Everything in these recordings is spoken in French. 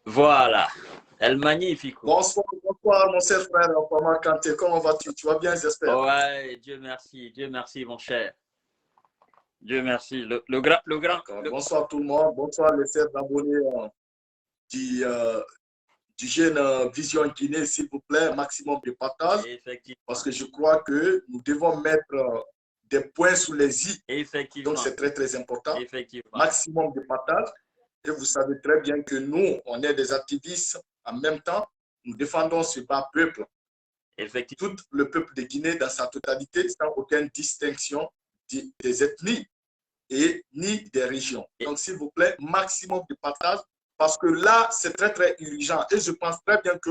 Voilà. El Magnifico. Bonsoir, bonsoir, mon cher frère Pama Kanté. Comment vas-tu? Tu vas bien, j'espère. Ouais, Dieu merci, mon cher. Dieu merci. Bonsoir tout le monde. Bonsoir les chers abonnés du, euh, du jeune Vision Guinée, s'il vous plaît. Maximum de partage. Effectivement. Parce que je crois que nous devons mettre des points sous les i. Effectivement. Donc c'est très, très important. Effectivement. Maximum de partage. Et vous savez très bien que nous, on est des activistes. En même temps, nous défendons ce bas peuple. Effectivement. Tout le peuple de Guinée dans sa totalité, sans aucune distinction des ethnies et ni des régions. Donc, s'il vous plaît, maximum de partage, parce que là, c'est très, très urgent. Et je pense très bien que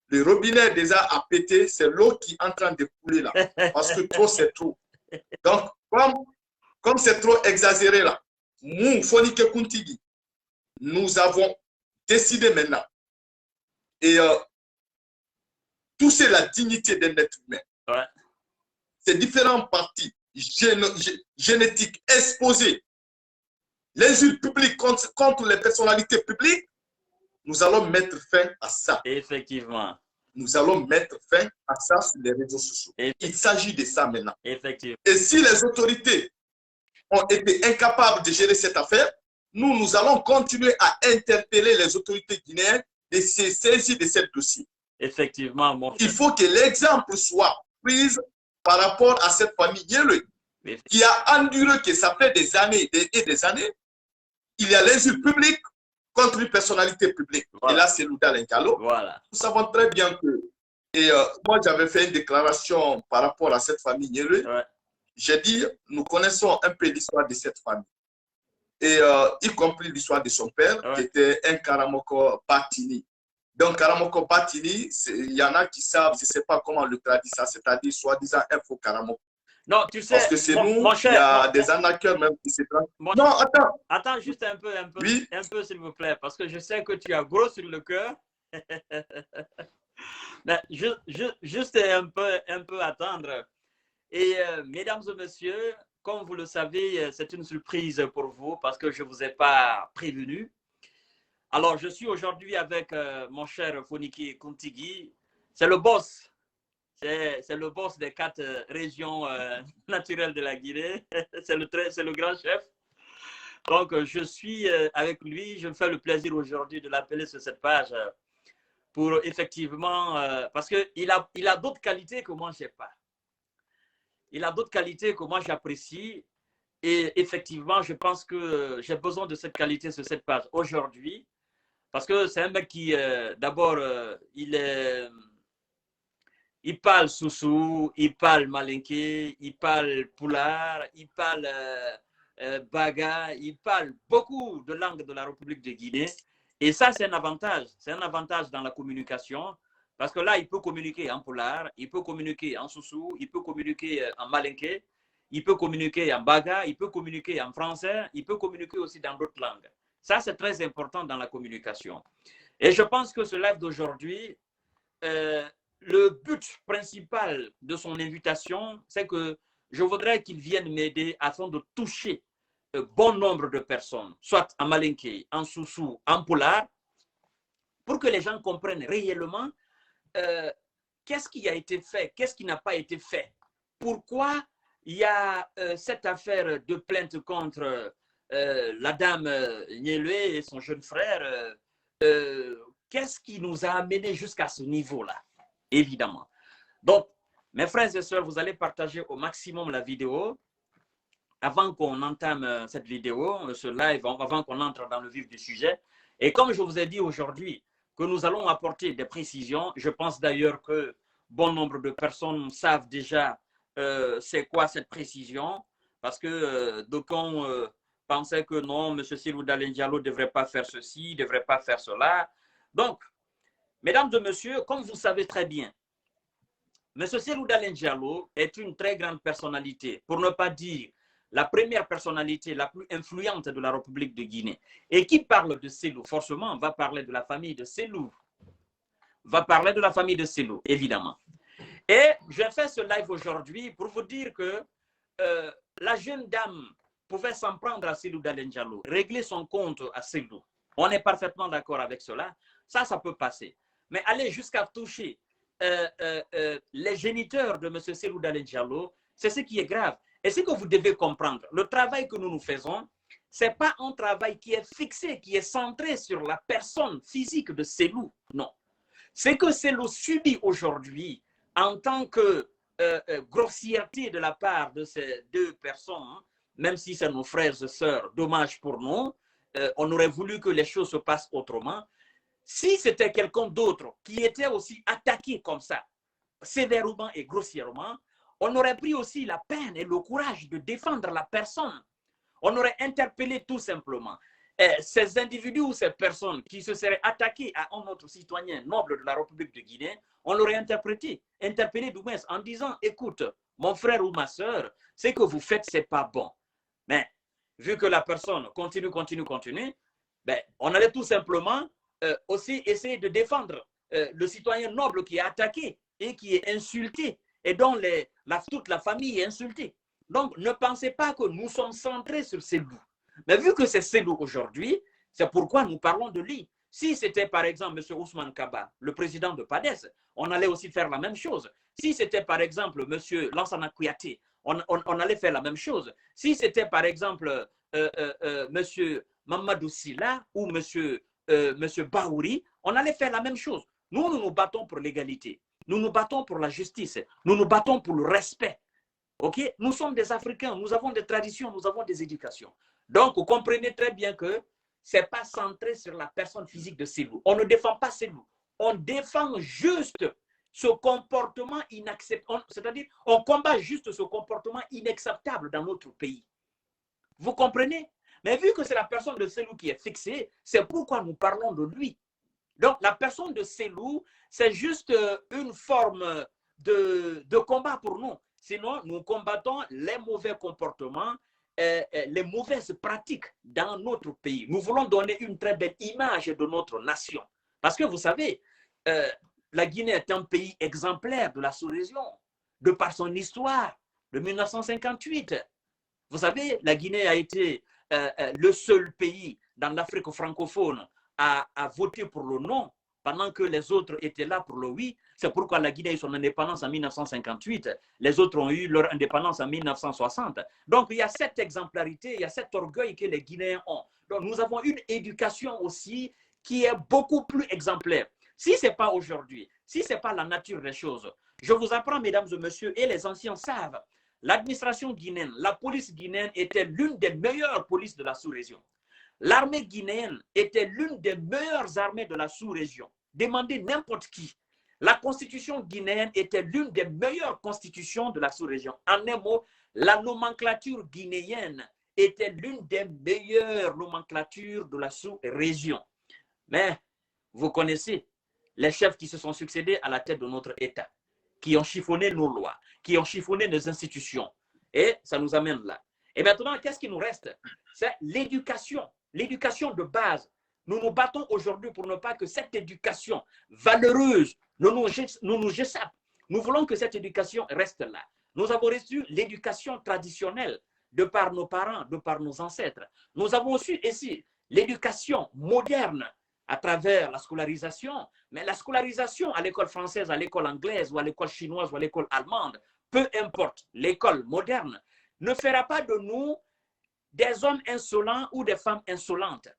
le robinet déjà a pété, c'est l'eau qui est en train de couler là. Parce que trop, c'est trop. Donc, comme c'est trop exagéré là, nous, Fonike Kuntigi, nous avons décidé maintenant et toucher la dignité d'un être humain. Ouais. Ces différentes parties génétiques exposées, l'insulte publique contre les personnalités publiques, nous allons mettre fin à ça. Effectivement. Nous allons mettre fin à ça sur les réseaux sociaux. Il s'agit de ça maintenant. Effectivement. Et si les autorités ont été incapables de gérer cette affaire, nous allons continuer à interpeller les autorités guinéennes de se saisir de ce dossier. Effectivement, mon frère. Il faut que l'exemple soit pris par rapport à cette famille qui a enduré, que ça fait des années et des années. Il y a l'insulte publique contre une personnalité publique. Voilà. Et là, c'est Louda Lengalo. Voilà. Nous savons très bien que, et moi, j'avais fait une déclaration par rapport à cette famille. Ouais. J'ai dit, nous connaissons un peu l'histoire de cette famille. Et y compris l'histoire de son père, qui était un Karamoko Batini. Donc, Karamoko Batini, il y en a qui savent, je ne sais pas comment le traduire ça, c'est-à-dire soi-disant un faux Karamoko. Non, tu sais, parce que c'est nous, il y a des arnaqueurs même qui se prennent. Non, attends. Attends juste un peu, oui? un peu, s'il vous plaît, parce que je sais que tu as gros sur le cœur. Mais juste un peu attendre. Et mesdames et messieurs, comme vous le savez, c'est une surprise pour vous parce que je ne vous ai pas prévenu. Alors, je suis aujourd'hui avec mon cher Fonike Kuntigi. C'est le boss. C'est le boss des 4 régions naturelles de la Guinée. C'est le grand chef. Donc, je suis avec lui. Je me fais le plaisir aujourd'hui de l'appeler sur cette page pour effectivement, parce qu'il a d'autres qualités que moi, je n'ai pas. Il a d'autres qualités que moi, j'apprécie. Et effectivement, je pense que j'ai besoin de cette qualité sur cette page aujourd'hui. Parce que c'est un mec qui, d'abord, il parle Soussou, il parle Malinké, il parle Poulard, il parle Baga, il parle beaucoup de langues de la République de Guinée. Et ça, c'est un avantage. C'est un avantage dans la communication. Parce que là, il peut communiquer en Poulard, il peut communiquer en Soussou, il peut communiquer en Malinké, il peut communiquer en Baga, il peut communiquer en français, il peut communiquer aussi dans d'autres langues. Ça, c'est très important dans la communication. Et je pense que ce live d'aujourd'hui, le but principal de son invitation, c'est que je voudrais qu'il vienne m'aider afin de toucher un bon nombre de personnes, soit en Malinké, en Soussou, en Poulard, pour que les gens comprennent réellement qu'est-ce qui a été fait, qu'est-ce qui n'a pas été fait. Pourquoi il y a cette affaire de plainte contre la dame Nyelwe et son jeune frère, qu'est-ce qui nous a amené jusqu'à ce niveau-là, évidemment. Donc, mes frères et sœurs, vous allez partager au maximum la vidéo. Avant qu'on entame cette vidéo, ce live, avant qu'on entre dans le vif du sujet. Et comme je vous ai dit aujourd'hui que nous allons apporter des précisions, je pense d'ailleurs que bon nombre de personnes savent déjà c'est quoi cette précision, parce que d'aucuns pensaient que non, M. Cellou Dalein Diallo ne devrait pas faire ceci, ne devrait pas faire cela. Donc, mesdames et messieurs, comme vous savez très bien, M. Cellou Dalein Diallo est une très grande personnalité, pour ne pas dire la première personnalité la plus influente de la République de Guinée. Et qui parle de Cellou, forcément, va parler de la famille de Cellou. Va parler de la famille de Cellou, évidemment. Et je fais ce live aujourd'hui pour vous dire que la jeune dame pouvait s'en prendre à Cellou Dalein Diallo, régler son compte à Cellou. On est parfaitement d'accord avec cela. Ça peut passer. Mais aller jusqu'à toucher les géniteurs de M. Cellou Dalein Diallo, c'est ce qui est grave. Et ce que vous devez comprendre, le travail que nous faisons, ce n'est pas un travail qui est fixé, qui est centré sur la personne physique de Cellou. Non. Ce que Cellou subit aujourd'hui en tant que grossièreté de la part de ces deux personnes, même si c'est nos frères et sœurs, dommage pour nous, on aurait voulu que les choses se passent autrement. Si c'était quelqu'un d'autre qui était aussi attaqué comme ça, sévèrement et grossièrement, on aurait pris aussi la peine et le courage de défendre la personne. On aurait interpellé tout simplement ces individus ou ces personnes qui se seraient attaqués à un autre citoyen noble de la République de Guinée, on l'aurait interpellé du moins en disant, écoute, mon frère ou ma soeur, ce que vous faites, ce n'est pas bon. Mais vu que la personne continue, ben, on allait tout simplement aussi essayer de défendre le citoyen noble qui est attaqué et qui est insulté et dont toute la famille est insultée. Donc, ne pensez pas que nous sommes centrés sur Cellou. Mais vu que c'est Cellou aujourd'hui, c'est pourquoi nous parlons de lui. Si c'était par exemple M. Ousmane Kaba, le président de PADES, on allait aussi faire la même chose. Si c'était par exemple M. Lansana Kouyaté, on allait faire la même chose. Si c'était par exemple M. Mamadou Silla ou M. Baouri, on allait faire la même chose. Nous nous battons pour l'égalité. Nous nous battons pour la justice. Nous nous battons pour le respect. Okay? Nous sommes des Africains, nous avons des traditions, nous avons des éducations. Donc, vous comprenez très bien que ce n'est pas centré sur la personne physique de Cellou. On ne défend pas Cellou. On défend juste ce comportement inacceptable. C'est-à-dire, on combat juste ce comportement inacceptable dans notre pays. Vous comprenez? Mais vu que c'est la personne de Cellou qui est fixée, c'est pourquoi nous parlons de lui. Donc, la personne de Cellou, c'est juste une forme de combat pour nous. Sinon, nous combattons les mauvais comportements, les mauvaises pratiques dans notre pays. Nous voulons donner une très belle image de notre nation. Parce que vous savez, la Guinée est un pays exemplaire de la sous-région, de par son histoire de 1958. Vous savez, la Guinée a été le seul pays dans l'Afrique francophone à voter pour le non, pendant que les autres étaient là pour le oui. C'est pourquoi la Guinée a eu son indépendance en 1958. Les autres ont eu leur indépendance en 1960. Donc, il y a cette exemplarité, il y a cet orgueil que les Guinéens ont. Donc, nous avons une éducation aussi qui est beaucoup plus exemplaire. Si ce n'est pas aujourd'hui, si ce n'est pas la nature des choses, je vous apprends, mesdames et messieurs, et les anciens savent, l'administration guinéenne, la police guinéenne était l'une des meilleures polices de la sous-région. L'armée guinéenne était l'une des meilleures armées de la sous-région. Demandez n'importe qui. La constitution guinéenne était l'une des meilleures constitutions de la sous-région. En un mot, la nomenclature guinéenne était l'une des meilleures nomenclatures de la sous-région. Mais vous connaissez les chefs qui se sont succédés à la tête de notre État, qui ont chiffonné nos lois, qui ont chiffonné nos institutions. Et ça nous amène là. Et maintenant, qu'est-ce qui nous reste? C'est l'éducation. L'éducation de base. Nous nous battons aujourd'hui pour ne pas que cette éducation valeureuse ne nous échappe. Nous voulons que cette éducation reste là. Nous avons reçu l'éducation traditionnelle de par nos parents, de par nos ancêtres. Nous avons reçu ici l'éducation moderne à travers la scolarisation, mais la scolarisation à l'école française, à l'école anglaise ou à l'école chinoise ou à l'école allemande, peu importe, l'école moderne ne fera pas de nous des hommes insolents ou des femmes insolentes.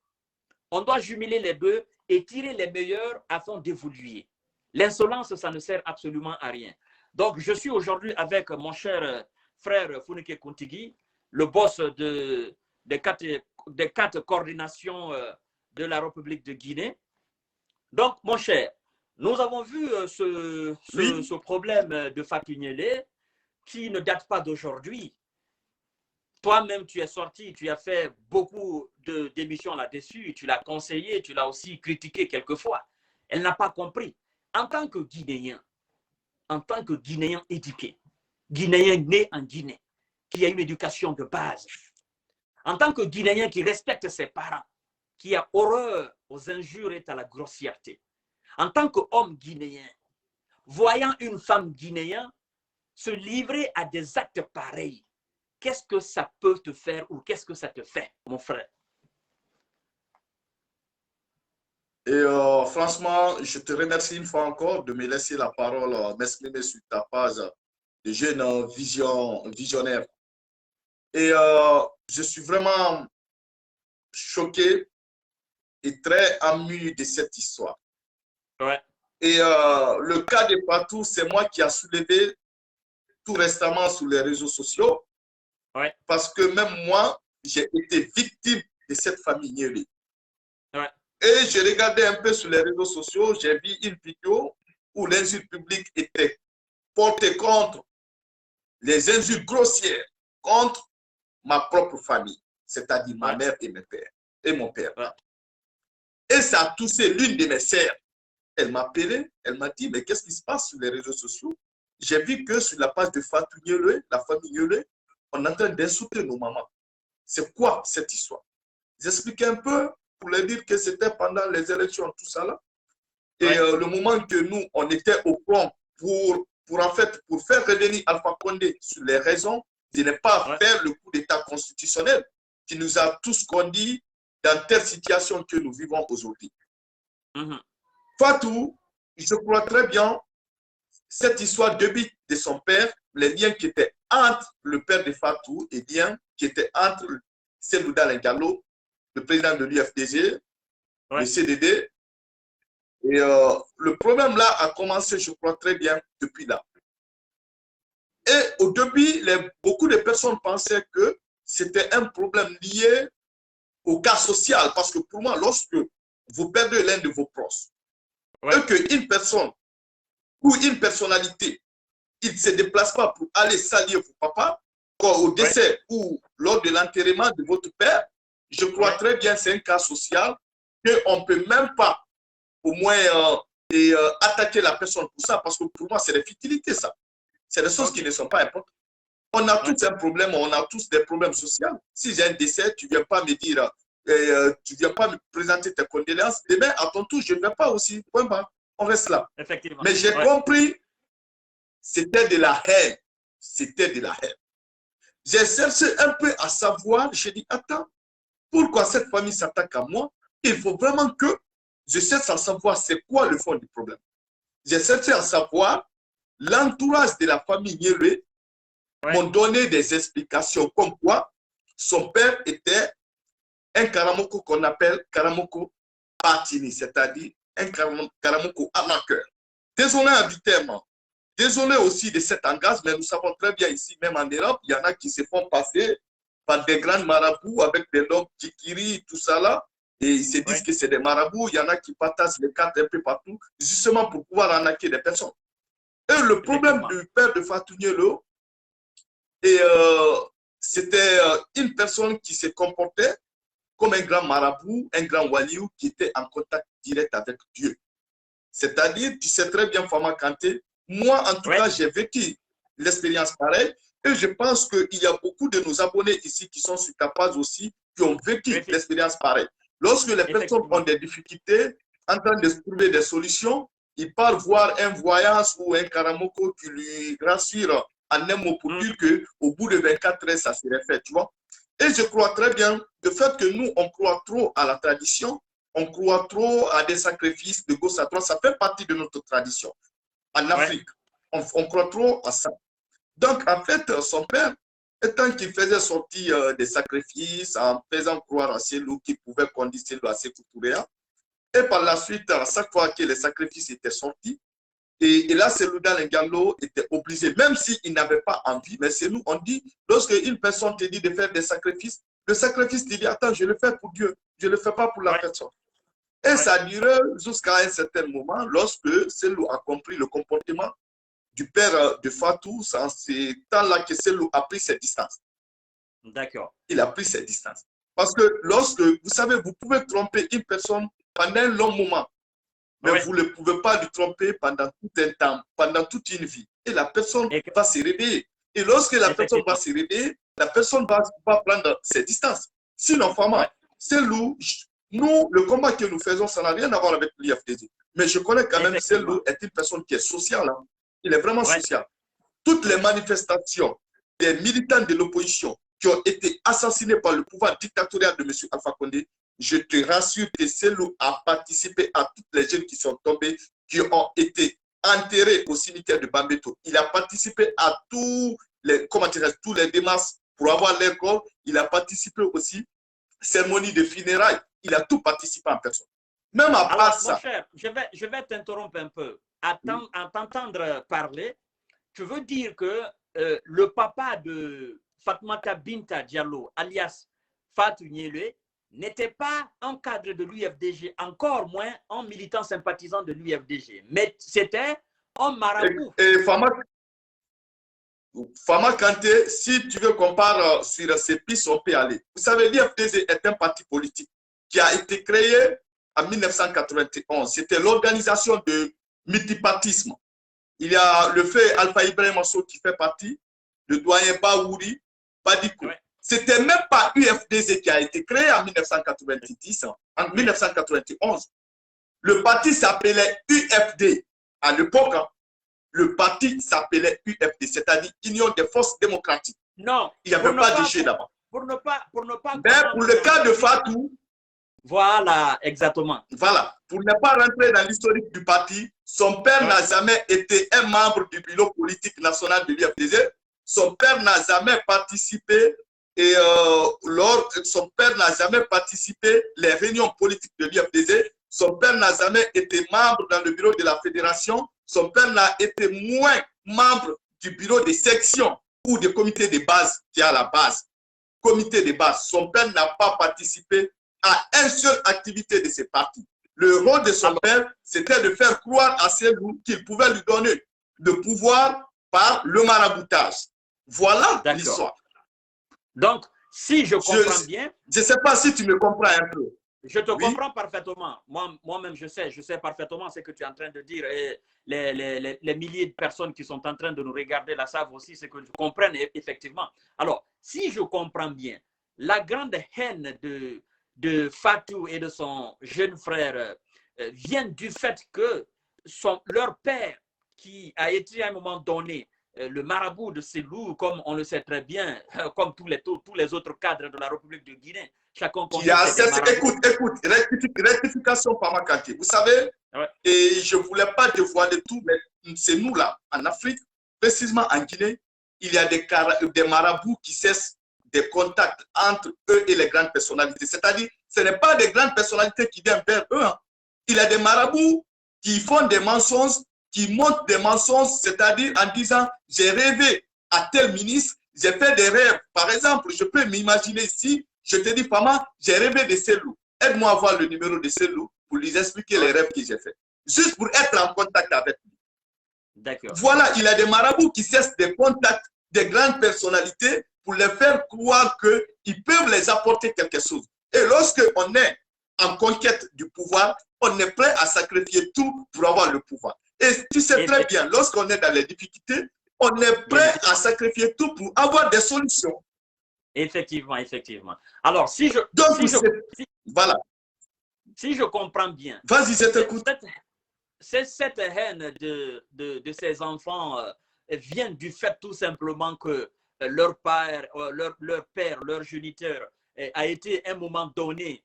On doit jumeler les deux et tirer les meilleurs afin d'évoluer. L'insolence, ça ne sert absolument à rien. Donc, je suis aujourd'hui avec mon cher frère Funike Kuntigi, le boss des quatre coordinations de la République de Guinée. Donc, mon cher, nous avons vu ce problème de Fatou Niélé qui ne date pas d'aujourd'hui. Toi-même, tu es sorti, tu as fait beaucoup d'émissions là-dessus, tu l'as conseillé, tu l'as aussi critiqué quelquefois. Elle n'a pas compris. En tant que Guinéen éduqué, Guinéen né en Guinée, qui a une éducation de base, en tant que Guinéen qui respecte ses parents, qui a horreur aux injures et à la grossièreté, en tant qu'homme guinéen, voyant une femme guinéenne se livrer à des actes pareils, qu'est-ce que ça peut te faire ou qu'est-ce que ça te fait, mon frère? Et franchement, je te remercie une fois encore de me laisser la parole, m'exprimer sur ta page de jeunes visionnaires. Et je suis vraiment choqué et très ému de cette histoire. Ouais. Et le cas de Fatou, c'est moi qui a soulevé tout récemment sur les réseaux sociaux. Ouais. Parce que même moi, j'ai été victime de cette famille Niélé. Ouais. Et je regardais un peu sur les réseaux sociaux, j'ai vu une vidéo où l'insulte publique était portée contre les insultes grossières contre ma propre famille, c'est-à-dire ma mère et mes pères, et mon père. Ouais. Et ça a touché l'une de mes sœurs. Elle m'a appelé, elle m'a dit, mais qu'est-ce qui se passe sur les réseaux sociaux? J'ai vu que sur la page de Fatou Niélé, la famille Niélé, on est en train d'insulter nos mamans. C'est quoi cette histoire? J'expliquais un peu pour leur dire que c'était pendant les élections, tout ça là. Et le moment que nous, on était au front pour faire revenir Alpha Condé sur les raisons de ne pas faire le coup d'État constitutionnel qui nous a tous conduits dans telle situation que nous vivons aujourd'hui. Fatou, je crois très bien cette histoire débute de son père, les liens qui étaient entre le père de Fatou et les liens qui étaient entre Cellou Dalein Diallo, le président de l'UFDG, le CDD. Et le problème là a commencé, je crois très bien, depuis là. Et au début, beaucoup de personnes pensaient que c'était un problème lié au cas social. Parce que pour moi, lorsque vous perdez l'un de vos proches, et qu'une personne ou une personnalité, il ne se déplace pas pour aller saluer vos papas, au décès ou lors de l'enterrement de votre père, je crois très bien que c'est un cas social qu'on ne peut même pas au moins attaquer la personne pour ça, parce que pour moi, c'est des futilités, ça. C'est des choses qui ne sont pas importantes. On a tous un problème, on a tous des problèmes sociaux. Si j'ai un décès, tu ne viens pas me dire, tu ne viens pas me présenter tes condoléances. Demain, à ton tour, je ne viens pas aussi. Point barre. On reste là. Effectivement. Mais j'ai compris, c'était de la haine. C'était de la haine. J'ai cherché un peu à savoir, j'ai dit, attends, pourquoi cette famille s'attaque à moi? Il faut vraiment que je cherche à savoir c'est quoi le fond du problème. J'ai cherché à savoir l'entourage de la famille Niélé m'ont donné des explications comme quoi son père était un Karamoko qu'on appelle Karamoko Patini, c'est-à-dire un Karamoko amateur. Désolé invitément. Désolé aussi de cet engagement, mais nous savons très bien ici, même en Europe, il y en a qui se font passer par des grands marabouts avec des noms Kikiri, tout ça là. Et ils se disent que c'est des marabouts. Il y en a qui partagent les cartes un peu partout, justement pour pouvoir arnaquer des personnes. Et le problème du père de Fatou Niélé, c'était une personne qui se comportait comme un grand marabout, un grand waliou qui était en contact direct avec Dieu. C'est-à-dire, tu sais très bien, Fama Kanté, moi, en tout cas, j'ai vécu l'expérience pareille. Et je pense qu'il y a beaucoup de nos abonnés ici qui sont sur ta page aussi, qui ont vécu l'expérience pareille. Lorsque les personnes ont des difficultés, en train de trouver des solutions, ils partent voir un voyage ou un karamoko qui lui rassure en un mot pour dire qu'au bout de 24 heures, ça serait fait, tu vois. Et je crois très bien, le fait que nous, on croit trop à la tradition, on croit trop à des sacrifices de gauche à droite, ça fait partie de notre tradition. En Afrique, on croit trop à ça. Donc, en fait, son père, étant qu'il faisait sortir des sacrifices en faisant croire à Cellou qui pouvait conduire Cellou à ses Touréa, et par la suite, à chaque fois que les sacrifices étaient sortis, et là, Cellou Dalein Diallo était obligé, même s'il n'avait pas envie, mais c'est nous, on dit, lorsque une personne te dit de faire des sacrifices, le sacrifice te dit, attends, je le fais pour Dieu, je ne le fais pas pour la personne. Et ça a duré jusqu'à un certain moment, lorsque Cellou a compris le comportement du père de Fatou, c'est temps-là que Cellou a pris ses distances. D'accord. Il a pris ses distances. Parce que lorsque, vous savez, vous pouvez tromper une personne pendant un long moment, mais vous ne pouvez pas lui tromper pendant tout un temps, pendant toute une vie. Et la personne va se réveiller. Et lorsque la personne va se réveiller, la personne va prendre ses distances. Sinon, Cellou, nous, le combat que nous faisons, ça n'a rien à voir avec l'IFDG. Mais je connais quand même Cellou est une personne qui est sociale. Hein. Il est vraiment social. Toutes les manifestations des militants de l'opposition qui ont été assassinés par le pouvoir dictatorial de M. Alpha Condé, je te rassure que Selou a participé à toutes les jeunes qui sont tombés, qui ont été enterrés au cimetière de Bambeto. Il a participé à tous les démarches pour avoir leur corps. Il a participé aussi cérémonie de funérailles. Il a tout participé en personne. Même à part ça. Mon cher, je vais t'interrompre un peu. À t'entendre parler, tu veux dire que le papa de Fatoumata Binta Diallo, alias Fatou Nielé, n'était pas un cadre de l'UFDG, encore moins un militant sympathisant de l'UFDG, mais c'était un marabout. Et Fama Kanté, si tu veux qu'on parle sur ces pistes, on peut aller. Vous savez, l'UFDG est un parti politique qui a été créé en 1991. C'était l'organisation de multipartisme. Il y a le fait Alpha Ibrahim Mansour qui fait partie, le doyen Baouri, Badiko. Ouais. C'était même pas UFDG qui a été créé en 1990, en 1991. Le parti s'appelait UFD. À l'époque, le parti s'appelait UFD, c'est-à-dire Union des Forces Démocratiques. Non. Il n'y avait pas de G là-bas. Pour ne pas. Mais pour le cas de Fatou. Voilà, exactement. Voilà. Pour ne pas rentrer dans l'historique du parti, son père n'a jamais été un membre du bureau politique national de l'UFDG. Son père n'a jamais participé et son père n'a jamais participé les réunions politiques de l'UFDG. Son père n'a jamais été membre dans le bureau de la fédération. Son père n'a été moins membre du bureau de section ou du comité de base qui est à la base. Comité de base. Son père n'a pas participé à une seule activité de ce parti. Le rôle de son père, c'était de faire croire à Selou qu'il pouvait lui donner le pouvoir par le maraboutage. Voilà l'histoire. Donc, si je comprends bien... Je ne sais pas si tu me comprends un peu. Je te comprends parfaitement. Moi-même, je sais parfaitement ce que tu es en train de dire. Et les milliers de personnes qui sont en train de nous regarder là savent aussi ce que je comprends effectivement. Alors, si je comprends bien, la grande haine de Fatou et de son jeune frère vient du fait que leur père, qui a été à un moment donné le marabout de Selou, comme on le sait très bien, comme tous les autres cadres de la République de Guinée, chacun connaît. Écoute, rectification par ma qualité. Vous savez, et je ne voulais pas dévoiler tout, mais c'est nous là, en Afrique, précisément en Guinée, il y a des marabouts qui cessent des contacts entre eux et les grandes personnalités. C'est-à-dire, ce n'est pas des grandes personnalités qui viennent vers eux. Hein. Il y a des marabouts qui font des mensonges, qui montrent des mensonges, c'est-à-dire en disant, j'ai rêvé à tel ministre, j'ai fait des rêves. Par exemple, je peux m'imaginer ici, je te dis, Fama, j'ai rêvé de Selou. Aide-moi à voir le numéro de Selou pour lui expliquer les rêves que j'ai faits. Juste pour être en contact avec lui. D'accord. Voilà, il y a des marabouts qui cessent des contacts des grandes personnalités pour les faire croire qu'ils peuvent les apporter quelque chose. Et lorsqu'on est en conquête du pouvoir, on est prêt à sacrifier tout pour avoir le pouvoir. Et tu sais très bien, lorsqu'on est dans les difficultés, on est prêt à sacrifier tout pour avoir des solutions. Effectivement. Alors, si je comprends bien, vas-y, je t'écoute. Cette haine de ces enfants vient du fait tout simplement que leur père, leur géniteur a été à un moment donné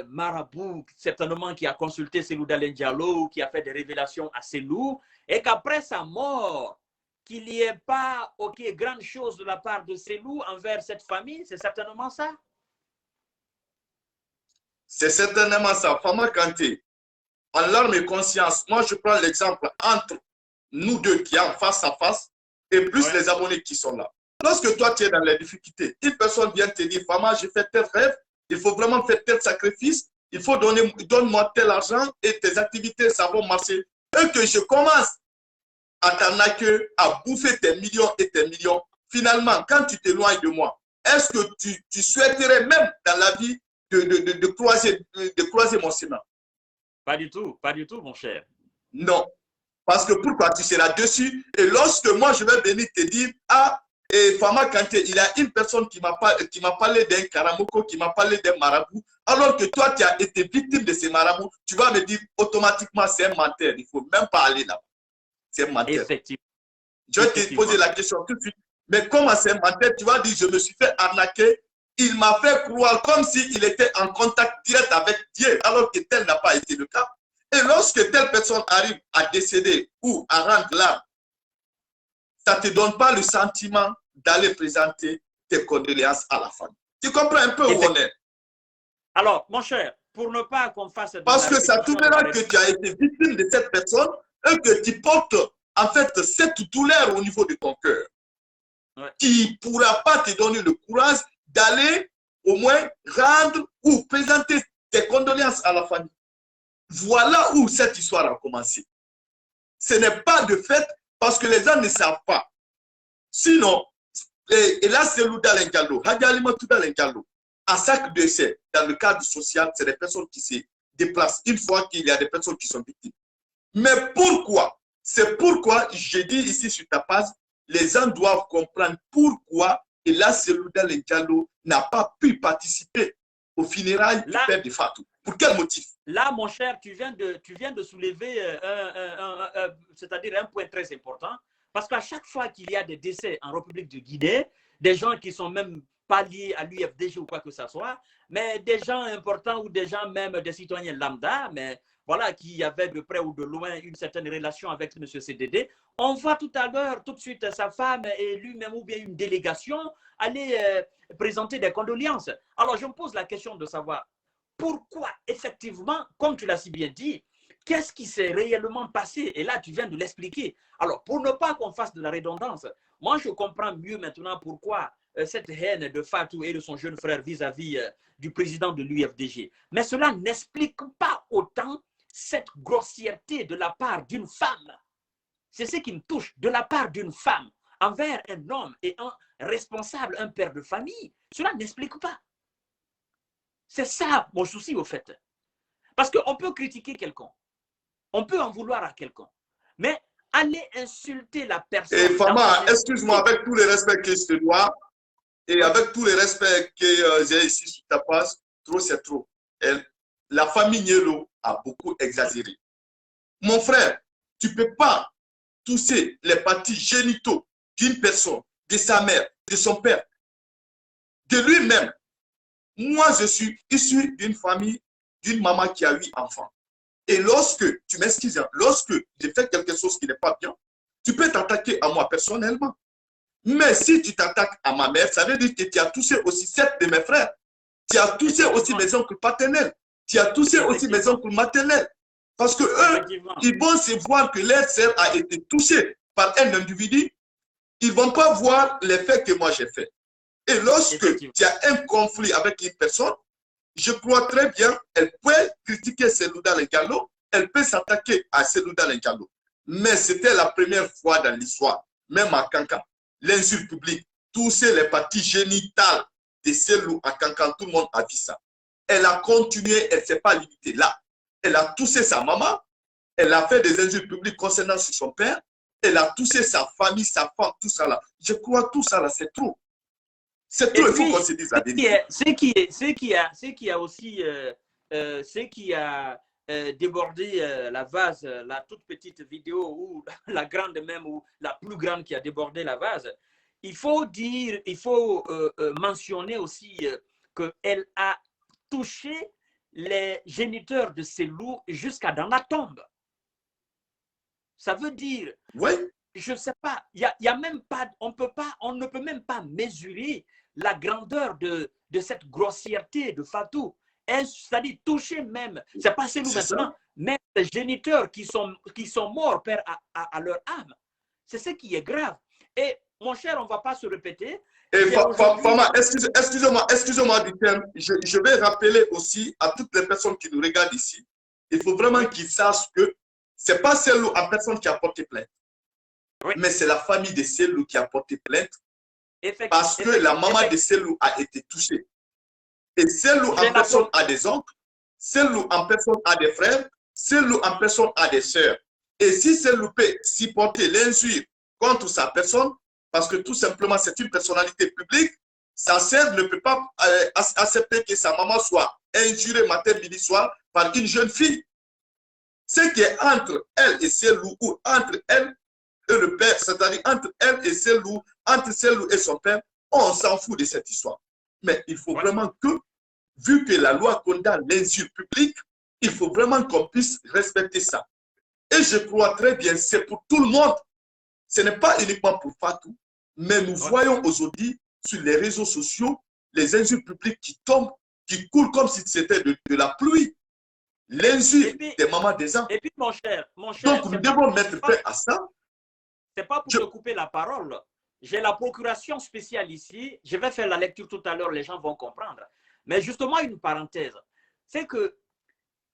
marabout, certainement qui a consulté Selou Dalein Diallo, qui a fait des révélations à Selou, et qu'après sa mort, qu'il n'y ait pas grande chose de la part de Selou envers cette famille, c'est certainement ça? C'est certainement ça. Fama Kanté, en larmes et conscience, moi je prends l'exemple entre nous deux qui sont face à face et plus les abonnés qui sont là. Lorsque toi tu es dans les difficultés, une personne vient te dire, Fama, j'ai fait tel rêve, il faut vraiment faire tel sacrifice, il faut donne-moi tel argent et tes activités, ça va marcher. Et que je commence à t'arnaquer, à bouffer tes millions et tes millions. Finalement, quand tu t'éloignes de moi, est-ce que tu souhaiterais même dans la vie de croiser mon chemin? Pas du tout, mon cher. Non. Parce que pourquoi tu seras dessus? Et lorsque moi, je vais venir te dire, et Fama Kanté, il y a une personne qui m'a parlé d'un karamoko, qui m'a parlé d'un marabout, alors que toi, tu as été victime de ces marabouts, tu vas me dire automatiquement, c'est un menteur. Il ne faut même pas aller là-bas. C'est un menteur. Effectivement. Je vais te poser la question tout de suite. Mais comment c'est un menteur? Tu vas dire, je me suis fait arnaquer Il m'a fait croire comme s'il était en contact direct avec Dieu, alors que tel n'a pas été le cas. Et lorsque telle personne arrive à décéder ou à rendre l'âme, ça ne te donne pas le sentiment d'aller présenter tes condoléances à la famille. Tu comprends un peu où on est? Alors, mon cher, pour ne pas qu'on fasse... Parce que ça te verra que tu as été victime de cette personne et que tu portes en fait cette douleur au niveau de ton cœur. Ouais. Qui ne pourra pas te donner le courage d'aller au moins rendre ou présenter tes condoléances à la famille. Voilà où cette histoire a commencé. Ce n'est pas de fait parce que les gens ne savent pas. Sinon, et là c'est Louda Lengalo, Hadialima Touda Lengalo, à chaque décès, dans le cadre social, c'est des personnes qui se déplacent une fois qu'il y a des personnes qui sont victimes. Mais pourquoi? C'est pourquoi j'ai dit ici sur ta page, les gens doivent comprendre pourquoi et là c'est Louda Lengalo n'a pas pu participer aux funérailles du père de Fatou. Pour quel motif? Là, mon cher, tu viens de soulever c'est-à-dire un point très important. Parce qu'à chaque fois qu'il y a des décès en République de Guinée, des gens qui ne sont même pas liés à l'UFDG ou quoi que ce soit, mais des gens importants ou des gens même des citoyens lambda, mais voilà, qui avaient de près ou de loin une certaine relation avec M. CDD, on voit tout à l'heure, tout de suite, sa femme et lui-même ou bien une délégation aller présenter des condoléances. Alors, je me pose la question de savoir pourquoi, effectivement, comme tu l'as si bien dit, qu'est-ce qui s'est réellement passé? Et là, tu viens de l'expliquer. Alors, pour ne pas qu'on fasse de la redondance, moi, je comprends mieux maintenant pourquoi cette haine de Fatou et de son jeune frère vis-à-vis du président de l'UFDG. Mais cela n'explique pas autant cette grossièreté de la part d'une femme. C'est ce qui me touche, de la part d'une femme envers un homme et un responsable, un père de famille. Cela n'explique pas. C'est ça mon souci au fait. Parce qu'on peut critiquer quelqu'un. On peut en vouloir à quelqu'un. Mais aller insulter la personne... Et Fama, excuse-moi, avec tous les respects que je te dois, et avec tous les respects que j'ai ici sur ta page, trop c'est trop. La famille Nielo a beaucoup exagéré. Mon frère, tu ne peux pas toucher les parties génitaux d'une personne, de sa mère, de son père, de lui-même. Moi, je suis issu d'une famille, d'une maman qui a 8 enfants. Et lorsque, tu m'excuses, lorsque j'ai fait quelque chose qui n'est pas bien, tu peux t'attaquer à moi personnellement. Mais si tu t'attaques à ma mère, ça veut dire que tu as touché aussi 7 de mes frères. Tu as touché aussi mes oncles paternels. Tu as touché aussi mes oncles maternels. Parce que eux, ils vont se voir que leur sœur a été touchée par un individu. Ils ne vont pas voir les faits que moi j'ai fait. Et lorsque tu as un conflit avec une personne, je crois très bien, elle peut critiquer Selouda Lengalo, elle peut s'attaquer à Selouda Lengalo. Mais c'était la première fois dans l'histoire, même à Kankan, l'insulte publique, toucher les parties génitales de Selou à Kankan, tout le monde a vu ça. Elle a continué, elle ne s'est pas limitée là. Elle a touché sa maman, elle a fait des injures publiques concernant son père, elle a touché sa famille, sa femme, tout ça là. Je crois tout ça là, c'est trop. C'est trop, il faut qu'on se dise la vérité. Ce qui a aussi débordé la vase, la toute petite vidéo ou la grande même ou la plus grande qui a débordé la vase, il faut dire, il faut mentionner aussi qu'elle a touché les géniteurs de Selou jusqu'à dans la tombe. Ça veut dire, oui. Je ne sais pas, il y a même pas, on ne peut même pas mesurer la grandeur de cette grossièreté de Fatou. C'est-à-dire toucher même, c'est pas Selou maintenant, même les géniteurs qui sont morts père à leur âme. C'est ce qui est grave. Et mon cher, on ne va pas se répéter. Et Fama, excusez-moi du terme. Je vais rappeler aussi à toutes les personnes qui nous regardent ici, il faut vraiment qu'ils sachent que ce n'est pas Selou en personne qui a porté plainte. Oui. Mais c'est la famille de Selou qui a porté plainte parce que la maman de Selou a été touchée. Et Selou en personne a des oncles, Selou en personne a des frères, Selou en personne a des sœurs. Et si Selou peut supporter l'injure contre sa personne, parce que tout simplement c'est une personnalité publique, sa sœur ne peut pas accepter que sa maman soit injurée matin, midi, soir par une jeune fille. Ce qui est entre elle et Selou, ou entre elle et le père, c'est-à-dire entre elle et Selou, entre Selou et son père, on s'en fout de cette histoire. Mais il faut vraiment que, vu que la loi condamne l'injure publique, il faut vraiment qu'on puisse respecter ça. Et je crois très bien, c'est pour tout le monde. Ce n'est pas uniquement pour Fatou, mais nous voyons aujourd'hui sur les réseaux sociaux les injures publiques qui tombent, qui coulent comme si c'était de la pluie. L'injure des mamans des enfants. Et puis, mon cher, donc nous devons mettre fin à ça. C'est pas pour te couper la parole. J'ai la procuration spéciale ici. Je vais faire la lecture tout à l'heure, les gens vont comprendre. Mais justement, une parenthèse, c'est que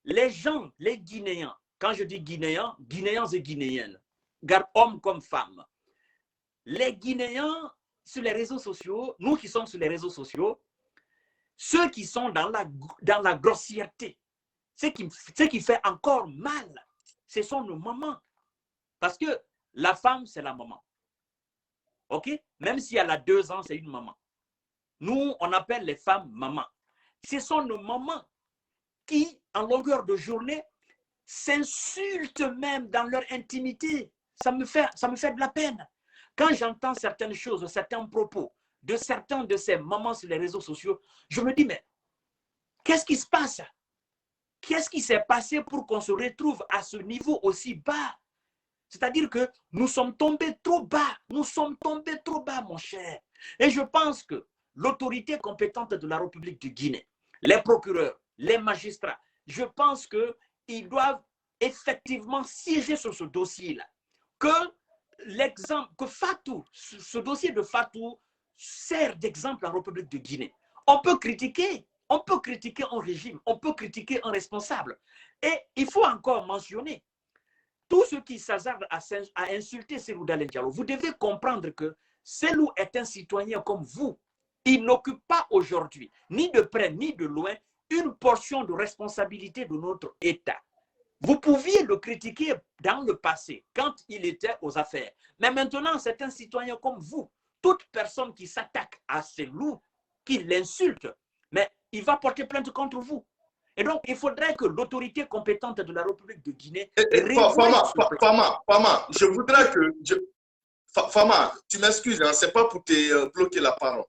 les gens, les Guinéens, quand je dis Guinéens, Guinéens et Guinéennes, garde hommes comme femmes, les Guinéens sur les réseaux sociaux, nous qui sommes sur les réseaux sociaux, ceux qui sont dans la grossièreté, ce qui fait encore mal, ce sont nos mamans. Parce que la femme, c'est la maman. OK? Même si elle a 2 ans, c'est une maman. Nous, on appelle les femmes mamans. Ce sont nos mamans qui, en longueur de journée, s'insultent même dans leur intimité. Ça me fait de la peine. Quand j'entends certaines choses, certains propos de certains de ces mamans sur les réseaux sociaux, je me dis, mais qu'est-ce qui se passe? Qu'est-ce qui s'est passé pour qu'on se retrouve à ce niveau aussi bas? C'est-à-dire que nous sommes tombés trop bas. Nous sommes tombés trop bas, mon cher. Et je pense que l'autorité compétente de la République de Guinée, les procureurs, les magistrats, je pense qu'ils doivent effectivement siéger sur ce dossier-là. Que Fatou, ce dossier de Fatou sert d'exemple à la République de Guinée. On peut critiquer un régime, on peut critiquer un responsable. Et il faut encore mentionner, tous ceux qui s'hasardent à insulter Cellou Dalein Diallo, vous devez comprendre que Cellou est un citoyen comme vous. Il n'occupe pas aujourd'hui, ni de près ni de loin, une portion de responsabilité de notre État. Vous pouviez le critiquer dans le passé, quand il était aux affaires. Mais maintenant, c'est un citoyen comme vous. Toute personne qui s'attaque à Cellou, qui l'insulte, mais il va porter plainte contre vous. Et donc, il faudrait que l'autorité compétente de la République de Guinée... Fama, je voudrais que... Fama, tu m'excuses, hein, ce n'est pas pour te bloquer la parole.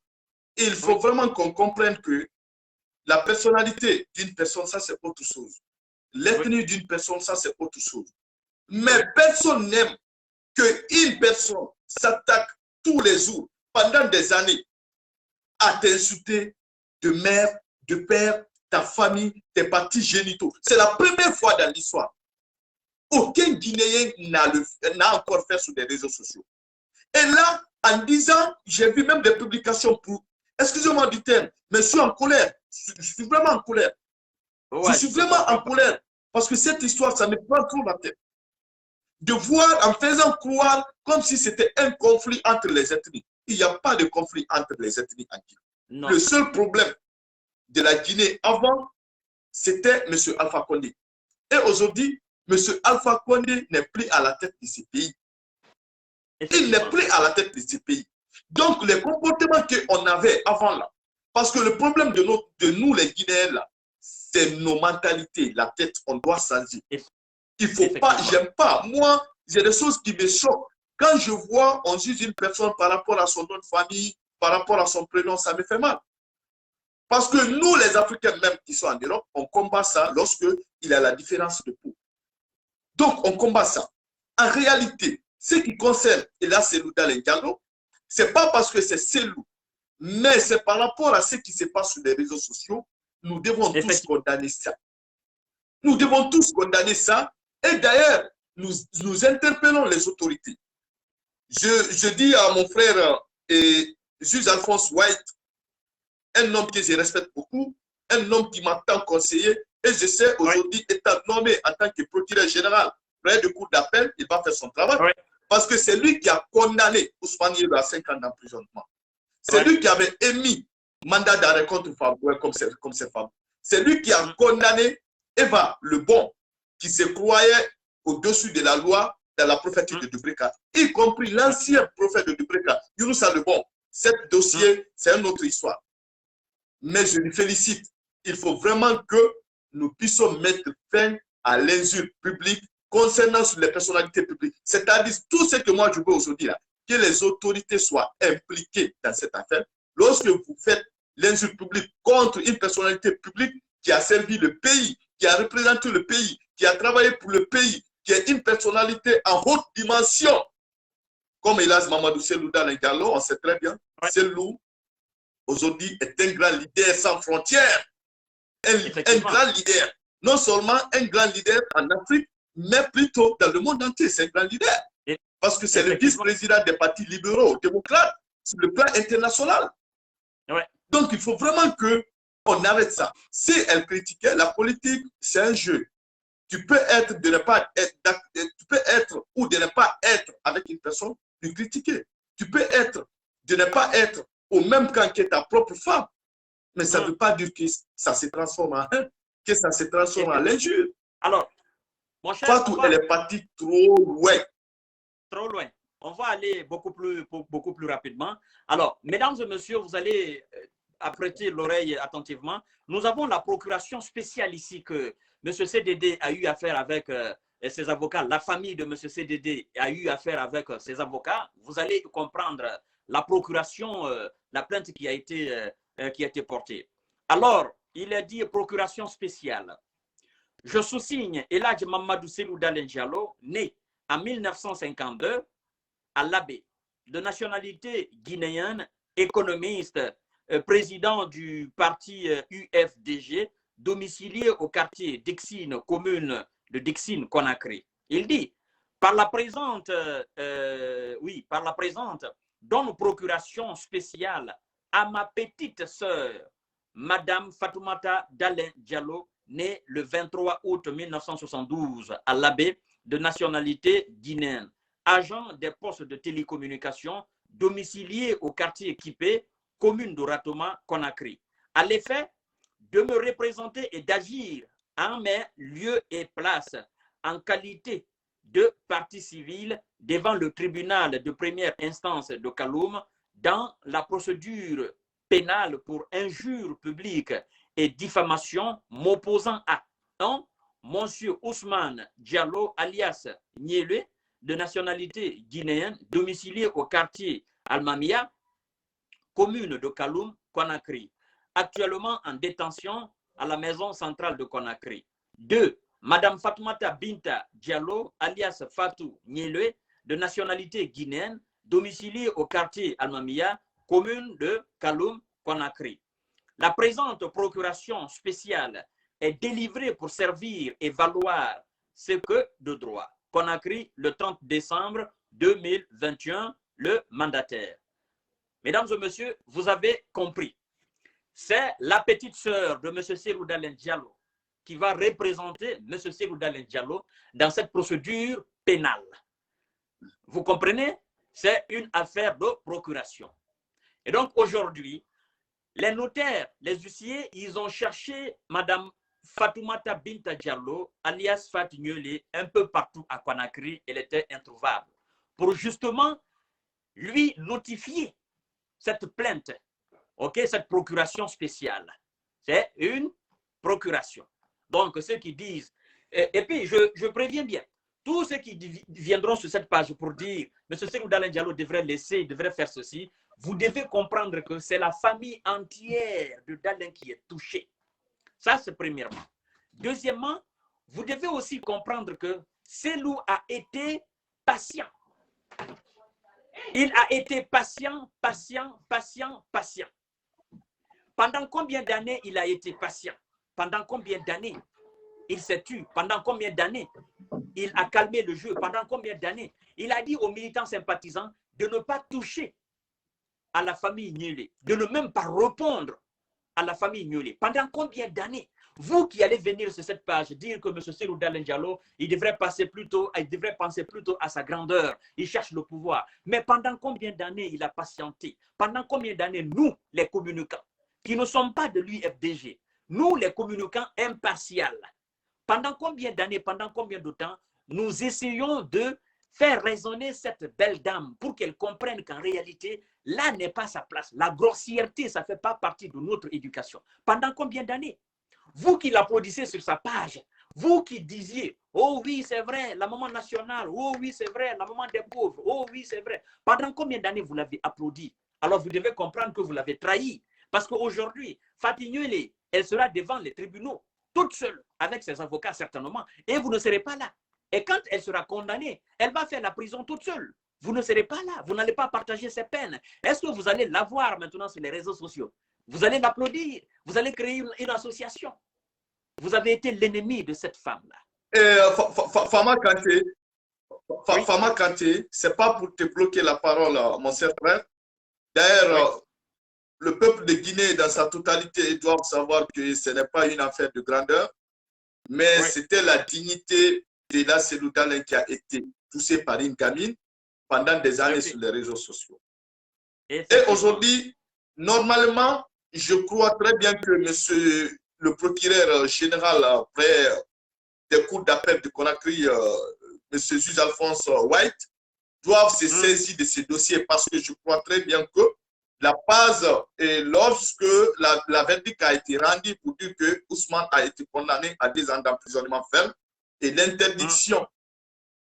Il faut vraiment qu'on comprenne que la personnalité d'une personne, ça c'est autre chose. L'ethnie d'une personne, ça c'est autre chose. Mais personne n'aime qu'une personne s'attaque tous les jours, pendant des années, à t'insulter de mère, de père, ta famille, tes parties génitaux. C'est la première fois dans l'histoire. Aucun Guinéen n'a encore fait sur des réseaux sociaux. Et là, en disant, j'ai vu même des publications pour, excusez-moi du terme, mais je suis en colère. Je suis vraiment en colère. Ouais, je suis vraiment en colère parce que cette histoire, ça me prend trop la tête. De voir en faisant croire comme si c'était un conflit entre les ethnies. Il n'y a pas de conflit entre les ethnies en Guinée. Non. Le seul problème de la Guinée avant, c'était M. Alpha Condé. Et aujourd'hui, M. Alpha Condé n'est plus à la tête de ce pays. Il n'est plus à la tête de ce pays. Donc, les comportements qu'on avait avant là, parce que le problème de nous les Guinéens là, c'est nos mentalités, la tête, on doit changer. Il ne faut pas, j'aime pas. Moi, j'ai des choses qui me choquent. Quand je vois, on juge une personne par rapport à son nom de famille, par rapport à son prénom, ça me fait mal. Parce que nous, les Africains même qui sont en Europe, on combat ça lorsqu'il y a la différence de peau. Donc, on combat ça. En réalité, ce qui concerne, et là, Cellou Dalein Diallo, ce n'est pas parce que c'est Cellou, mais c'est par rapport à ce qui se passe sur les réseaux sociaux, nous devons tous condamner ça. Nous devons tous condamner ça. Et d'ailleurs, nous interpellons les autorités. Je dis à mon frère juge Alphonse White, un homme que je respecte beaucoup, un homme qui m'a tant conseillé, et je sais aujourd'hui, étant nommé en tant que procureur général, près de cour d'appel, il va faire son travail, parce que c'est lui qui a condamné Ousmane Yelo à 5 ans d'emprisonnement. C'est lui qui avait émis mandat d'arrêt contre Faboué comme c'est Faboué. C'est lui qui a condamné Eva Le Bon, qui se croyait au-dessus de la loi dans la prophétie de Dubreka, y compris l'ancien prophète de Dubreka, Younoussa Le Bon. Ce dossier, c'est une autre histoire. Mais je lui félicite. Il faut vraiment que nous puissions mettre fin à l'injure publique concernant les personnalités publiques. C'est-à-dire tout ce que moi je veux aujourd'hui, là, que les autorités soient impliquées dans cette affaire. Lorsque vous faites l'insulte publique contre une personnalité publique qui a servi le pays, qui a représenté le pays, qui a travaillé pour le pays, qui est une personnalité en haute dimension, comme Elhadji Mamadou Cellou Dalein Diallo, on sait très bien, Cellou, aujourd'hui, est un grand leader sans frontières, un grand leader, non seulement un grand leader en Afrique, mais plutôt dans le monde entier, c'est un grand leader, parce que c'est le vice-président des partis libéraux, démocrates, sur le plan international. Ouais. Donc, il faut vraiment qu'on arrête ça. Si elle critiquait, la politique, c'est un jeu. Tu peux être de ne pas être, tu peux être ou de ne pas être avec une personne, lui critiquer. Tu peux être de ne pas être au même camp que ta propre femme, mais ça ne veut pas dire que ça se transforme en haine, que ça se transforme en l'injure. Alors, mon cher, Fatou, elle est partie trop loin. Trop loin. On va aller beaucoup plus rapidement. Alors, mesdames et messieurs, vous allez apprêter l'oreille attentivement. Nous avons la procuration spéciale ici que M. CDD a eu affaire avec ses avocats. La famille de M. CDD a eu affaire avec ses avocats. Vous allez comprendre la procuration, la plainte qui a été portée. Alors, il est dit procuration spéciale. Je sous-signe Elhadji Mamadou Cellou Dalein Diallo, né en 1952 à l'Abbé, de nationalité guinéenne, économiste, président du parti UFDG, domicilié au quartier Dixine, commune de Dixine, Conakry. Il dit, par la présente, donne procuration spéciale à ma petite sœur, Madame Fatoumata Dalein Diallo, née le 23 août 1972 à l'Abbé, de nationalité guinéenne, agent des postes de télécommunication, domicilié au quartier équipé, commune de Ratoma, Conakry, à l'effet de me représenter et d'agir en mes lieux et places en qualité de partie civile devant le tribunal de première instance de Kaloum dans la procédure pénale pour injure publique et diffamation m'opposant à 1. Monsieur Ousmane Diallo, alias Nielé, de nationalité guinéenne, domicilié au quartier Almamia, commune de Kaloum, Conakry, actuellement en détention à la maison centrale de Conakry. 2. Madame Fatoumata Binta Diallo, alias Fatou Nielé, de nationalité guinéenne, domiciliée au quartier Almamia, commune de Kaloum, Conakry. La présente procuration spéciale est délivrée pour servir et valoir ce que de droit. Conakry, le 30 décembre 2021, le mandataire. Mesdames et messieurs, vous avez compris. C'est la petite sœur de M. Cellou Dalein Diallo qui va représenter M. Cellou Dalein Diallo dans cette procédure pénale. Vous comprenez? C'est une affaire de procuration. Et donc aujourd'hui, les notaires, les huissiers, ils ont cherché Mme Fatoumata Binta Diallo, alias Fatou Nielé, un peu partout à Conakry. Elle était introuvable. Pour justement lui notifier cette plainte, cette procuration spéciale. C'est une procuration. Donc, ceux qui disent, et puis je préviens bien, tous ceux qui viendront sur cette page pour dire M. Cellou Dalein Diallo devrait laisser, devrait faire ceci, vous devez comprendre que c'est la famille entière de Dalein qui est touchée. Ça, c'est premièrement. Deuxièmement, vous devez aussi comprendre que Cellou a été patient. Il a été patient. Pendant combien d'années il a été patient? Pendant combien d'années il s'est tué? Pendant combien d'années il a calmé le jeu? Pendant combien d'années il a dit aux militants sympathisants de ne pas toucher à la famille Nielé, de ne même pas répondre à la famille Nielé? Pendant combien d'années? Vous qui allez venir sur cette page dire que M. Cellou Dalein Diallo, il devrait penser plutôt à sa grandeur, il cherche le pouvoir. Mais pendant combien d'années il a patienté? Pendant combien d'années nous, les communicants, qui ne sommes pas de l'UFDG, nous, les communicants impartials, pendant combien d'années, pendant combien de temps, nous essayons de faire raisonner cette belle dame pour qu'elle comprenne qu'en réalité, là n'est pas sa place. La grossièreté, ça ne fait pas partie de notre éducation. Pendant combien d'années? Vous qui l'applaudissez sur sa page, vous qui disiez, oh oui, c'est vrai, la maman nationale, oh oui, c'est vrai, la maman des pauvres, oh oui, c'est vrai. Pendant combien d'années vous l'avez applaudi? Alors vous devez comprendre que vous l'avez trahi. Parce qu'aujourd'hui, Fatih Nyele, elle sera devant les tribunaux, toute seule, avec ses avocats certainement, et vous ne serez pas là. Et quand elle sera condamnée, elle va faire la prison toute seule. Vous ne serez pas là, vous n'allez pas partager ses peines. Est-ce que vous allez la voir maintenant sur les réseaux sociaux? Vous allez l'applaudir, vous allez créer une association. Vous avez été l'ennemi de cette femme-là. Fama Kanté, Fama Kanté, c'est pas pour te bloquer la parole, mon cher frère. D'ailleurs, le peuple de Guinée, dans sa totalité, doit savoir que ce n'est pas une affaire de grandeur, mais c'était la dignité de la Seloudalen qui a été touchée par une gamine pendant des années sur les réseaux sociaux. Et aujourd'hui, normalement, je crois très bien que monsieur le procureur général, après des cours d'appel de Conakry, monsieur Jules Alphonse White, doivent se saisir de ces dossiers parce que je crois très bien que la base, et lorsque la verdict a été rendue pour dire que Ousmane a été condamné à 10 ans d'emprisonnement ferme et l'interdiction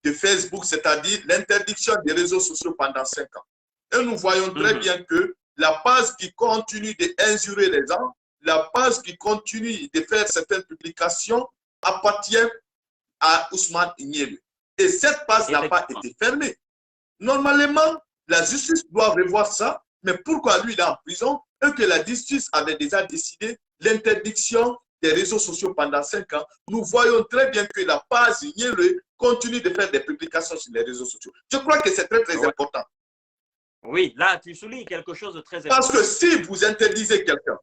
de Facebook, c'est-à-dire l'interdiction des réseaux sociaux pendant 5 ans. Et nous voyons très bien que la base qui continue d'injurer les gens, la base qui continue de faire certaines publications appartient à Ousmane Nyele. Et cette base n'a pas été fermée. Normalement, la justice doit revoir ça. Mais pourquoi lui, il est en prison et que la justice avait déjà décidé l'interdiction des réseaux sociaux pendant 5 ans? Nous voyons très bien que la page Nyele continue de faire des publications sur les réseaux sociaux. Je crois que c'est très, très important. Oui, là, tu soulignes quelque chose de très important. Parce que si vous interdisez quelqu'un,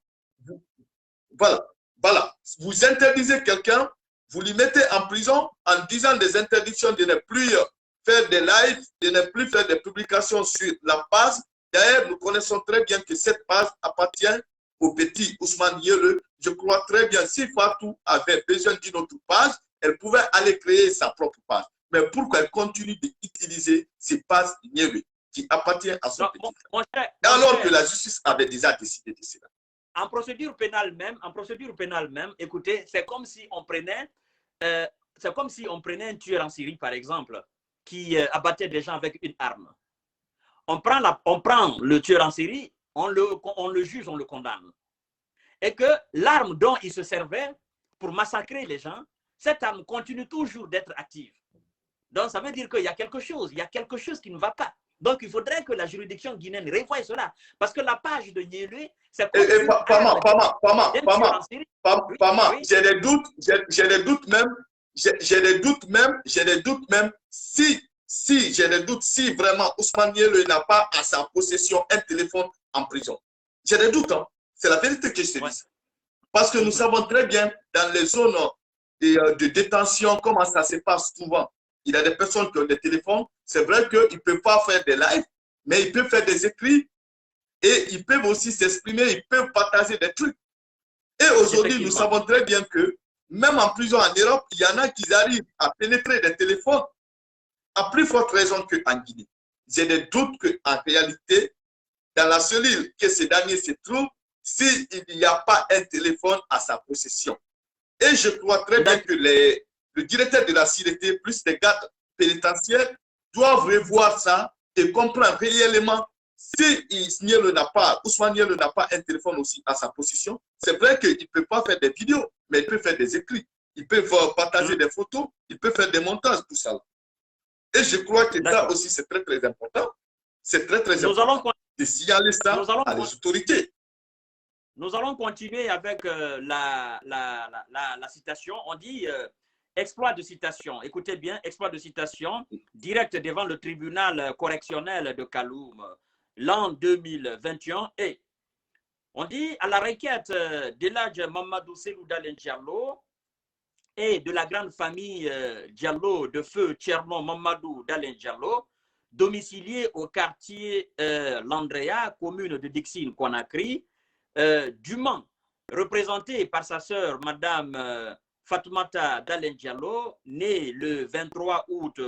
voilà, vous interdisez quelqu'un, vous lui mettez en prison en disant des interdictions de ne plus faire des lives, de ne plus faire des publications sur la page. D'ailleurs, nous connaissons très bien que cette page appartient au petit Ousmane Nyele. Je crois très bien, si Fatou avait besoin d'une autre page, elle pouvait aller créer sa propre page. Mais pourquoi elle continue d'utiliser ces pages Nyele qui appartient à son petit frère? Alors que la justice avait déjà décidé de cela. En procédure pénale même, écoutez, c'est comme si on prenait un tueur en Syrie, par exemple, qui abattait des gens avec une arme. On prend le tueur en Syrie, on le juge, on le condamne. Et que l'arme dont il se servait pour massacrer les gens, cette arme continue toujours d'être active. Donc, ça veut dire qu'il y a quelque chose qui ne va pas. Donc, il faudrait que la juridiction guinéenne revoie cela. Parce que la page de Nyele, c'est comme... Pama, j'ai des doutes même si vraiment Ousmane Nyele n'a pas à sa possession un téléphone en prison. J'ai des doutes, hein. C'est la vérité que je te dis. Parce que nous savons très bien, dans les zones de détention, comment ça se passe souvent. Il y a des personnes qui ont des téléphones. C'est vrai qu'ils ne peuvent pas faire des lives, mais ils peuvent faire des écrits et ils peuvent aussi s'exprimer, ils peuvent partager des trucs. Et aujourd'hui, nous savons très bien que même en prison en Europe, il y en a qui arrivent à pénétrer des téléphones à plus forte raison qu'en Guinée. J'ai des doutes qu'en réalité, dans la cellule que ces derniers se trouvent, s'il n'y a pas un téléphone à sa possession. Et je crois très bien que le directeur de la sûreté, plus les gardes pénitentiaires, doivent revoir ça et comprendre réellement si Ousmane Nyele n'a pas un téléphone aussi à sa possession. C'est vrai qu'il ne peut pas faire des vidéos, mais il peut faire des écrits. Il peut partager des photos, il peut faire des montages, tout ça. Et je crois que ça aussi, c'est très, très important. C'est très, très important de signaler ça à les autorités. Nous allons continuer avec la citation. On dit exploit de citation. Écoutez bien, exploit de citation direct devant le tribunal correctionnel de Kaloum l'an 2021. Et on dit à la requête d'Eladj Mamadou Seloudalen Diallo et de la grande famille Diallo de feu Tcherno Mamadou Dalen Diallo, domicilié au quartier Landrea, commune de Dixine, Conakry, du Mans, représenté par sa sœur, Madame Fatoumata Dalen Diallo, née le 23 août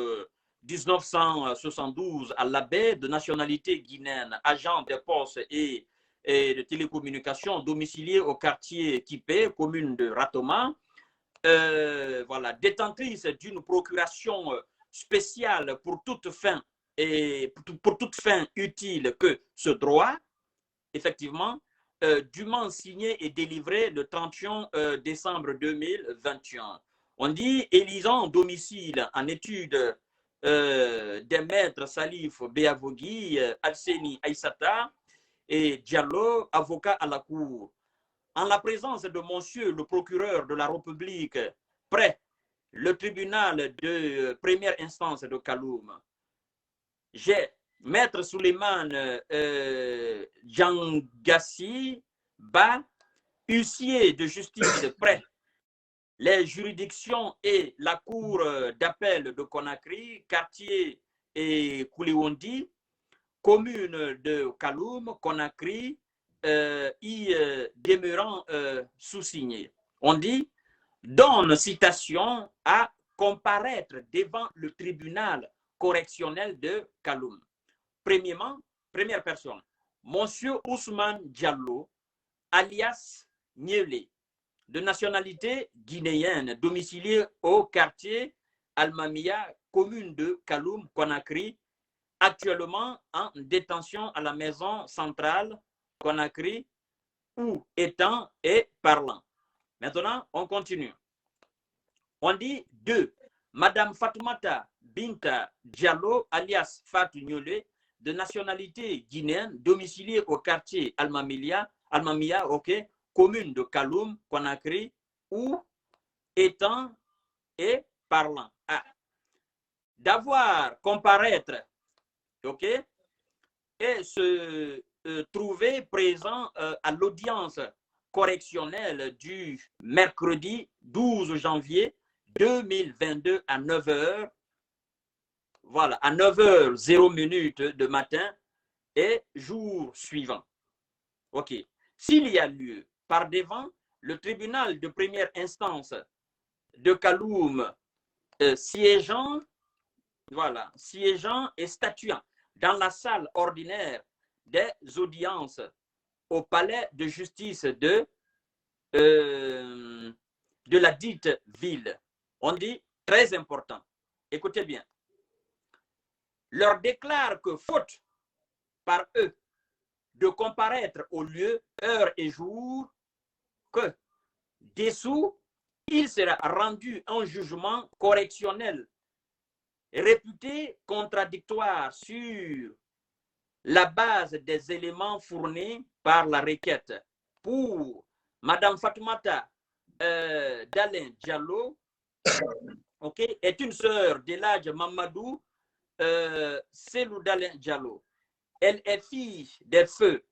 1972 à Labé, de nationalité guinéenne, agent des postes et de télécommunications, domicilié au quartier Kipé, commune de Ratoma, voilà, détentrice d'une procuration spéciale pour toute fin utile que ce droit, effectivement, dûment signé et délivré le 31 décembre 2021. On dit élisant domicile en études des maîtres Salif Beavogui, Alseni Aïssata et Diallo, avocat à la Cour. En la présence de monsieur le procureur de la République, près le tribunal de première instance de Kaloum, j'ai Maître Souleymane Djangassi Ba, huissier de justice près les juridictions et la cour d'appel de Conakry, quartier et Koulioundi, commune de Kaloum, Conakry, y demeurant sous-signé. On dit, donne citation à comparaître devant le tribunal correctionnel de Kaloum. Premièrement, première personne, Monsieur Ousmane Diallo, alias Nielé, de nationalité guinéenne, domicilié au quartier Almamia, commune de Kaloum, Conakry, actuellement en détention à la maison centrale Conakry, où étant et parlant. Maintenant, on continue. On dit 2. Madame Fatoumata Binta Diallo, alias Fatou Niolé, de nationalité guinéenne, domiciliée au quartier Almamia, okay, commune de Kaloum, Conakry, où étant et parlant. Ah. D'avoir comparaître, ok, et se trouver présent à l'audience correctionnelle du mercredi 12 janvier 2022 à 9h, voilà, à 9h00 de matin et jour suivant. Ok. S'il y a lieu, par devant, le tribunal de première instance de Kaloum siégeant, voilà, siégeant et statuant dans la salle ordinaire des audiences au palais de justice de la dite ville. On dit, très important, écoutez bien, leur déclare que faute par eux de comparaître au lieu, heure et jour, que dessous, il sera rendu un jugement correctionnel réputé contradictoire sur la base des éléments fournis par la requête pour Madame Fatoumata Dalen Diallo, okay, est une sœur d'Eladj Mamadou Selou Dalen Diallo. Elle est fille des feux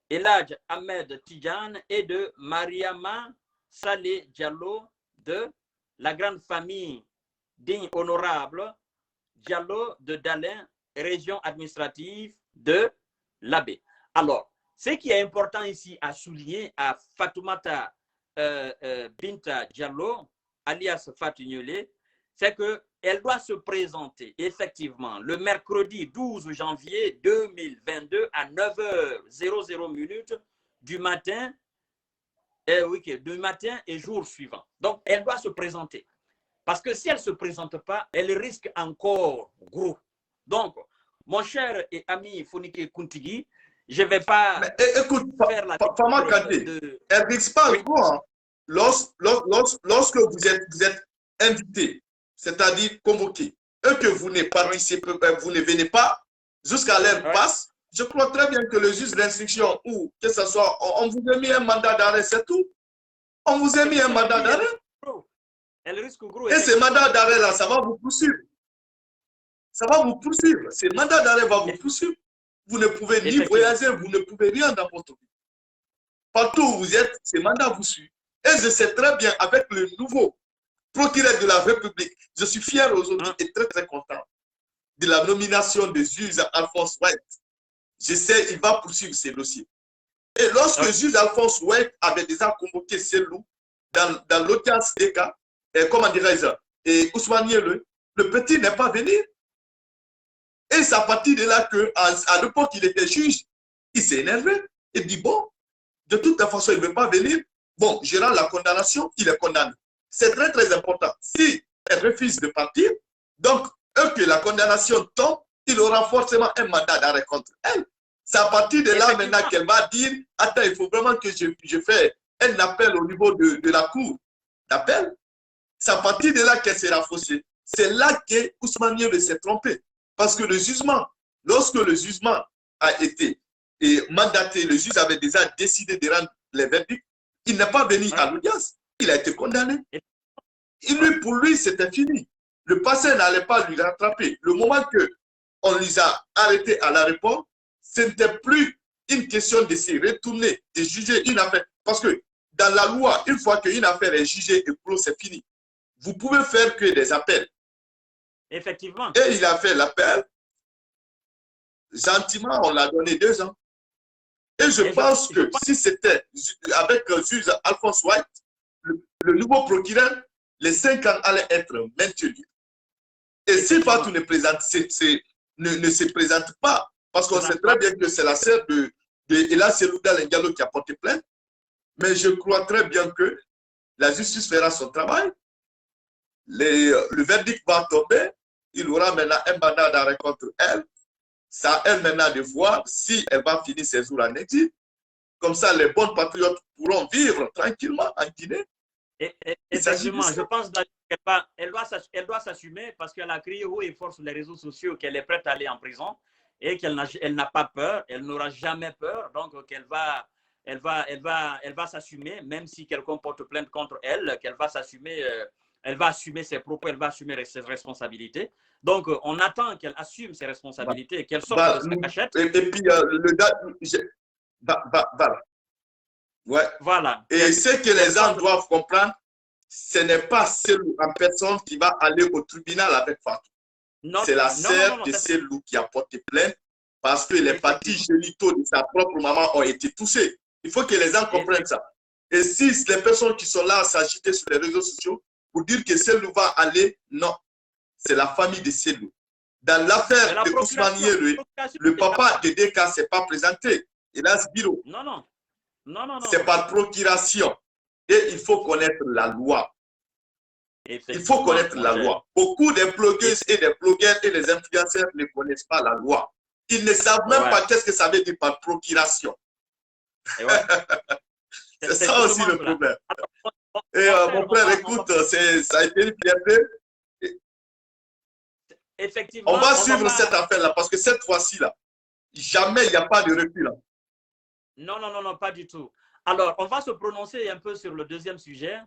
Eladj Ahmed Tidjane et de Mariama Saleh Diallo de la grande famille digne honorable Diallo de Dalen, région administrative de l'Abbé. Alors, ce qui est important ici à souligner à Fatoumata Binta Diallo, alias Fatou Niolé, c'est qu'elle doit se présenter effectivement le mercredi 12 janvier 2022 à 9h00 du matin, du matin et jour suivant. Donc, elle doit se présenter. Parce que si elle ne se présente pas, elle risque encore gros. Donc, mon cher et ami Fonike Kuntigi, je ne vais pas faire la Fama Kandé, elle ne risque pas gros. Hein. Lorsque vous êtes invité, c'est-à-dire convoqué, et que vous ne participez, vous ne venez pas, jusqu'à l'heure passe, je crois très bien que le juge d'instruction ou que ce soit, on vous a mis un mandat d'arrêt, c'est tout. On vous a mis un mandat d'arrêt. Elle risque gros. Et ce mandat d'arrêt-là, ça va vous poursuivre. Ça va vous poursuivre. Ce mandat d'arrêt va vous poursuivre. Vous ne pouvez ni voyager, vous ne pouvez rien dans votre vie. Partout où vous êtes, ce mandat vous suit. Et je sais très bien, avec le nouveau procureur de la République, je suis fier aujourd'hui et très très content de la nomination de juge Alphonse White. Je sais, il va poursuivre ces dossiers. Et lorsque le juge Alphonse White avait déjà convoqué Selou dans l'audience des cas, et comment dirais-je, et Ousmane Nielé, le petit n'est pas venu. Et c'est à partir de là qu'à l'époque, il était juge, il s'est énervé. Il dit, bon, de toute façon, il ne veut pas venir. Bon, je rends la condamnation, il est condamné. C'est très, très important. Si elle refuse de partir, donc, que la condamnation tombe, il aura forcément un mandat d'arrêt contre elle. C'est à partir de là maintenant qu'elle va dire, attends, il faut vraiment que je fais un appel au niveau de la cour d'appel. C'est à partir de là qu'elle sera faussée. C'est là que Ousmane Niévé s'est trompé. Parce que le jugement, lorsque le jugement a été mandaté, le juge avait déjà décidé de rendre les verdicts, il n'est pas venu à l'audience. Il a été condamné. Et pour lui, c'était fini. Le passé n'allait pas lui rattraper. Le moment qu'on les a arrêtés à l'aéroport, ce n'était plus une question de se retourner, de juger une affaire. Parce que dans la loi, une fois qu'une affaire est jugée et clos, c'est fini. Vous pouvez faire que des appels. Effectivement. Et il a fait l'appel. Gentiment, on l'a donné 2 ans. Et je pense que si c'était avec le juge Alphonse White, le nouveau procureur, les 5 ans allaient être maintenus. Et si Fatou ne se présente pas, parce qu'on sait très bien que c'est la sœur de Ella Selouda Diallo qui a porté plainte, mais je crois très bien que la justice fera son travail. Le verdict va tomber. Il aura maintenant un mandat d'arrêt contre elle. C'est à elle maintenant de voir si elle va finir ses jours en exil. Comme ça, les bons patriotes pourront vivre tranquillement en Guinée. Effectivement, je pense qu'elle doit s'assumer parce qu'elle a crié haut et fort sur les réseaux sociaux qu'elle est prête à aller en prison et qu'elle n'a pas peur, elle n'aura jamais peur, donc elle va s'assumer, même si quelqu'un porte plainte contre elle, qu'elle va s'assumer, elle va assumer ses propos, elle va assumer ses responsabilités. Donc, on attend qu'elle assume ses responsabilités, qu'elle sorte de sa cachette. Et puis, le gars, ouais. Voilà. Et ce que les gens doivent comprendre, ce n'est pas Selou en personne qui va aller au tribunal avec Fatou. C'est la sœur de Selou qui a porté plainte parce que les parties génitaux de sa propre maman ont été touchés. Il faut que les gens comprennent ça. Et si les personnes qui sont là à s'agiter sur les réseaux sociaux pour dire que Selou va aller, non. C'est la famille de Selou. Dans l'affaire de Ousmane Niévé, le papa de DK ne s'est pas présenté. Il a ce bureau. Non. C'est par procuration. Et il faut connaître la loi. Il faut connaître la loi. Beaucoup de blogueuses et des blogueurs et des influenceurs ne connaissent pas la loi. Ils ne savent même pas qu'est-ce que ça veut dire par procuration. C'est ça aussi le problème. Et mon frère, écoute, ça a été une fierté. Effectivement. On va suivre cette affaire-là parce que cette fois-ci-là, jamais il n'y a pas de recul. Là. Non, pas du tout. Alors, on va se prononcer un peu sur le deuxième sujet